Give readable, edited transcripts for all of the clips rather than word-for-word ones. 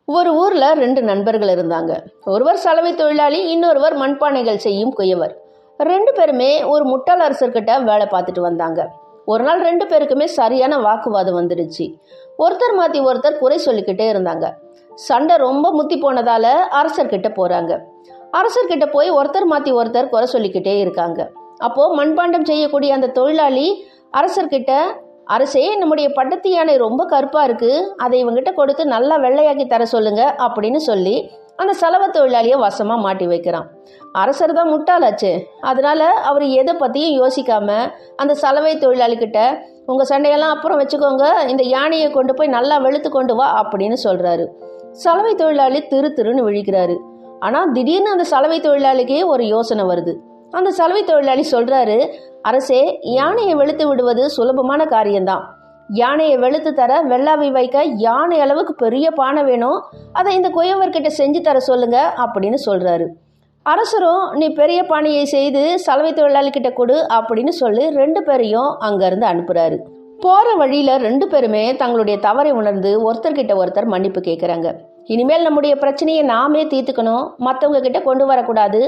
ஒரு ஊர்ல ரெண்டு நண்பர்கள் இருந்தாங்க. ஒருவர் சலவை தொழிலாளி, இன்னொருவர் மண்பானைகள் செய்யும் குயவர். ரெண்டு பேருமே ஒரு முட்டாள் அரசர்கிட்ட வேலை பார்த்துட்டு வந்தாங்க. ஒரு நாள் ரெண்டு பேருக்குமே சரியான வாக்குவாதம் வந்துடுச்சு. ஒருத்தர் மாத்தி ஒருத்தர் குறை சொல்லிக்கிட்டே இருந்தாங்க. சண்டை ரொம்ப முத்தி போனதால அரசர்கிட்ட போறாங்க. அரசர்கிட்ட போய் ஒருத்தர் மாத்தி ஒருத்தர் குறை சொல்லிக்கிட்டே இருக்காங்க. அப்போ மண்பாண்டம் செய்யக்கூடிய அந்த தொழிலாளி அரசர்கிட்ட, அரசே, நம்முடைய பட்டத்து யானை ரொம்ப கருப்பா இருக்கு, அதை இவங்கிட்ட கொடுத்து நல்லா வெள்ளையாக்கி தர சொல்லுங்க அப்படின்னு சொல்லி அந்த சலவை தொழிலாளியை வசமா மாட்டி வைக்கிறான். அரசர் தான் முட்டாளாச்சு. அதனால அவர் எதை பத்தியும் யோசிக்காம அந்த சலவை தொழிலாளி கிட்ட, உங்க சண்டையெல்லாம் அப்புறம் வச்சுக்கோங்க, இந்த யானையை கொண்டு போய் நல்லா வெளுத்து கொண்டு வா அப்படின்னு சொல்றாரு. சலவை தொழிலாளி திருன்னு விழிக்கிறாரு. ஆனா திடீர்னு அந்த சலவை தொழிலாளிக்கு ஒரு யோசனை வருது. அந்த சலவை தொழிலாளி சொல்றாரு, அரசே, யானையை வெளுத்து விடுவது சுலபமான காரியம்தான். யானையை வெளுத்து தர வெள்ளாவை வைக்க யானை அளவுக்கு பெரிய பானை வேணும், அதை இந்த குயவர்கிட்ட செஞ்சு தர சொல்லுங்க அப்படின்னு சொல்றாரு. அரசரும், நீ பெரிய பானையை செய்து சலவை தொழிலாளி கிட்ட கொடு அப்படின்னு சொல்லி ரெண்டு பேரையும் அங்கிருந்து அனுப்புறாரு. போற வழியில ரெண்டு பேருமே தங்களுடைய தவறை உணர்ந்து ஒருத்தர்கிட்ட ஒருத்தர் மன்னிப்பு கேட்குறாங்க. இனிமேல் நம்முடைய பிரச்சனையை நாமே தீர்த்துக்கணும், மற்றவங்க கிட்ட கொண்டு வரக்கூடாது,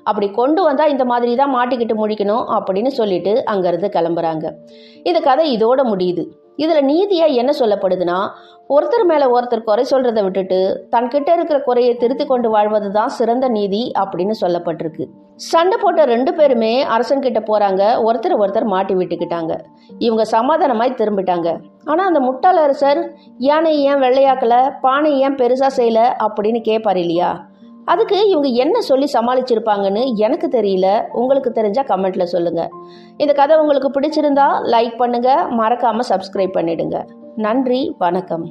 அப்படி கொண்டு வந்தால் இந்த மாதிரி தான் மாட்டிக்கிட்டு முழிக்கணும் அப்படின்னு சொல்லிட்டு அங்கேருந்து கிளம்புறாங்க. இந்த கதை இதோட முடியுது. இதில் நீதியாக என்ன சொல்லப்படுதுன்னா, ஒருத்தர் மேலே ஒருத்தர் குறை சொல்கிறத விட்டுட்டு தன்கிட்ட இருக்கிற குறையை திருத்தி கொண்டு வாழ்வது தான் சிறந்த நீதி அப்படின்னு சொல்லப்பட்டிருக்கு. சண்டை போட்ட ரெண்டு பேருமே அரசன்கிட்ட போகிறாங்க. ஒருத்தர் மாட்டி விட்டுக்கிட்டாங்க. இவங்க சமாதானமாய் திரும்பிட்டாங்க. ஆனால் அந்த முட்டாள் அரசர், யானை ஏன் வெள்ளையாக்கலை, பானை ஏன் பெருசாக செய்யலை அப்படின்னு கேட்பார் இல்லையா? அதுக்கு இவங்க என்ன சொல்லி சமாளிச்சிருப்பாங்கன்னு எனக்கு தெரியல. உங்களுக்கு தெரிஞ்சால் கமெண்ட்டில் சொல்லுங்கள். இந்த கதை உங்களுக்கு பிடிச்சிருந்தா லைக் பண்ணுங்கள், மறக்காமல் சப்ஸ்கிரைப் பண்ணிடுங்க. நன்றி, வணக்கம்.